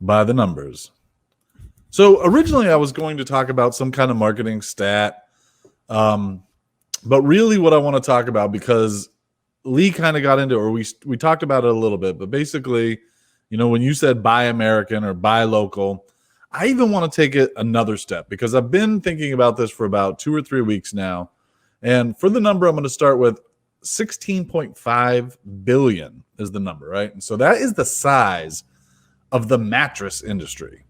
by the numbers. So originally I was going to talk about some kind of marketing stat, but really what I want to talk about, because Lee kind of got into it, or we talked about it a little bit, but basically, when you said buy American or buy local, I even want to take it another step, because I've been thinking about this for about 2 or 3 weeks now. And for the number, I'm going to start with 16.5 billion is the number, right? And so that is the size of the mattress industry.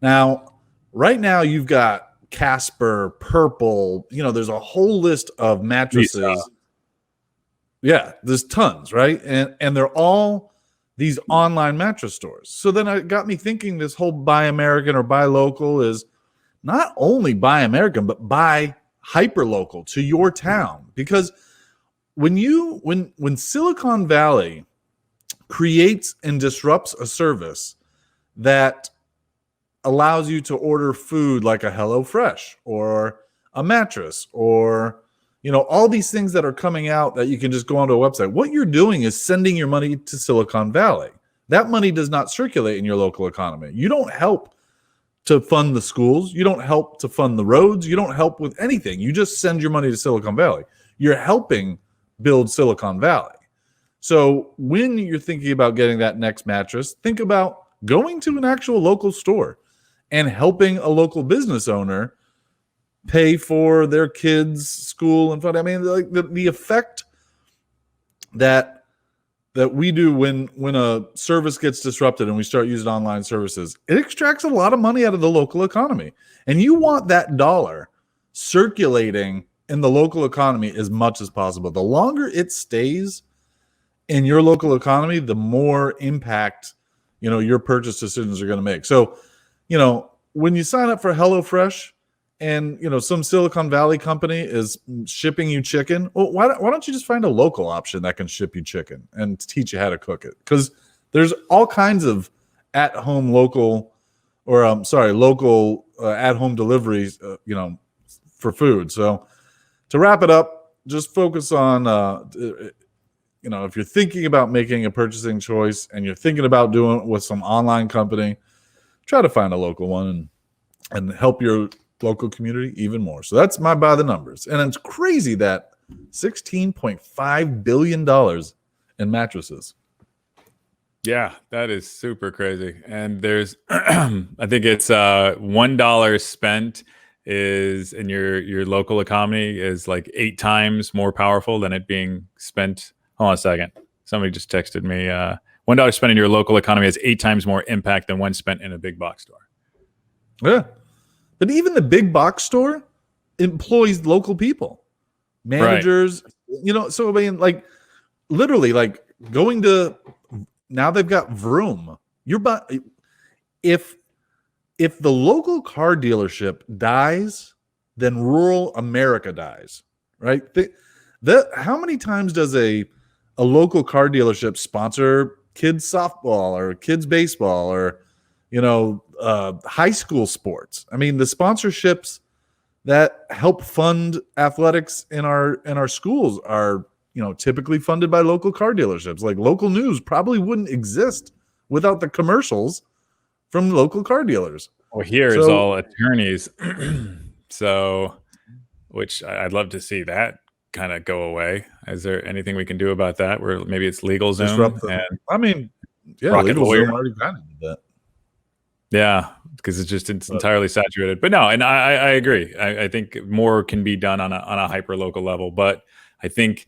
Now, right now you've got Casper, Purple, there's a whole list of mattresses. Yeah, there's tons, right? And they're all these online mattress stores. So then it got me thinking, this whole buy American or buy local is not only buy American, but buy hyper local to your town. Because when Silicon Valley creates and disrupts a service that allows you to order food like a HelloFresh or a mattress or all these things that are coming out that you can just go onto a website, what you're doing is sending your money to Silicon Valley. That money does not circulate in your local economy. You don't help to fund the schools. You don't help to fund the roads. You don't help with anything. You just send your money to Silicon Valley. You're helping build Silicon Valley. So when you're thinking about getting that next mattress, think about going to an actual local store and helping a local business owner pay for their kids' school and fun. I mean, like the effect that we do when a service gets disrupted and we start using online services, it extracts a lot of money out of the local economy. And you want that dollar circulating in the local economy as much as possible. The longer it stays in your local economy, the more impact, your purchase decisions are going to make. So, when you sign up for HelloFresh and, some Silicon Valley company is shipping you chicken, well, why don't you just find a local option that can ship you chicken and teach you how to cook it? Because there's all kinds of at-home local local at-home deliveries, for food. So to wrap it up, just focus on, if you're thinking about making a purchasing choice and you're thinking about doing it with some online company, try to find a local one and help your local community even more. So that's my by the numbers. And it's crazy that $16.5 billion in mattresses. Yeah, that is super crazy. And there's, I think it's $1 spent is in your local economy is like 8 times more powerful than it being spent. Hold on a second. Somebody just texted me. $1 spent in your local economy has 8 times more impact than one spent in a big box store. Yeah. But even the big box store employs local people, managers, right. So I mean, like literally like going to, now they've got Vroom. If the local car dealership dies, then rural America dies, right? How many times does a local car dealership sponsor kids softball or kids baseball or, high school sports? I mean, the sponsorships that help fund athletics in our schools are, typically funded by local car dealerships. Like local news probably wouldn't exist without the commercials from local car dealers. Well, here it's all attorneys. So, which I'd love to see that kind of go away. Is there anything we can do about that? Where maybe it's LegalZoom? LegalZoom already kind of did that. Yeah, because it's entirely saturated. But no, and I agree. I think more can be done on a hyper local level. But I think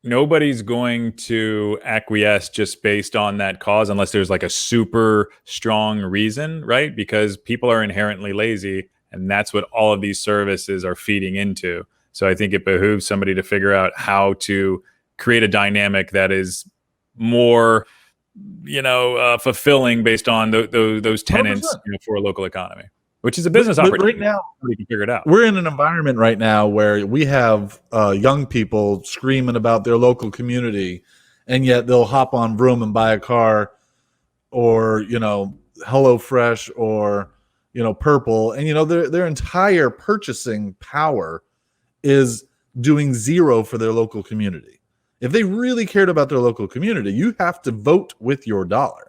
nobody's going to acquiesce just based on that cause unless there's like a super strong reason, right? Because people are inherently lazy, and that's what all of these services are feeding into. So I think it behooves somebody to figure out how to create a dynamic that is more, fulfilling based on those tenants for a local economy, which is a business opportunity. Right now, we can figure it out. We're in an environment right now where we have young people screaming about their local community, and yet they'll hop on Vroom and buy a car, or HelloFresh, or Purple, and their entire purchasing power is doing zero for their local community. If they really cared about their local community, you have to vote with your dollar.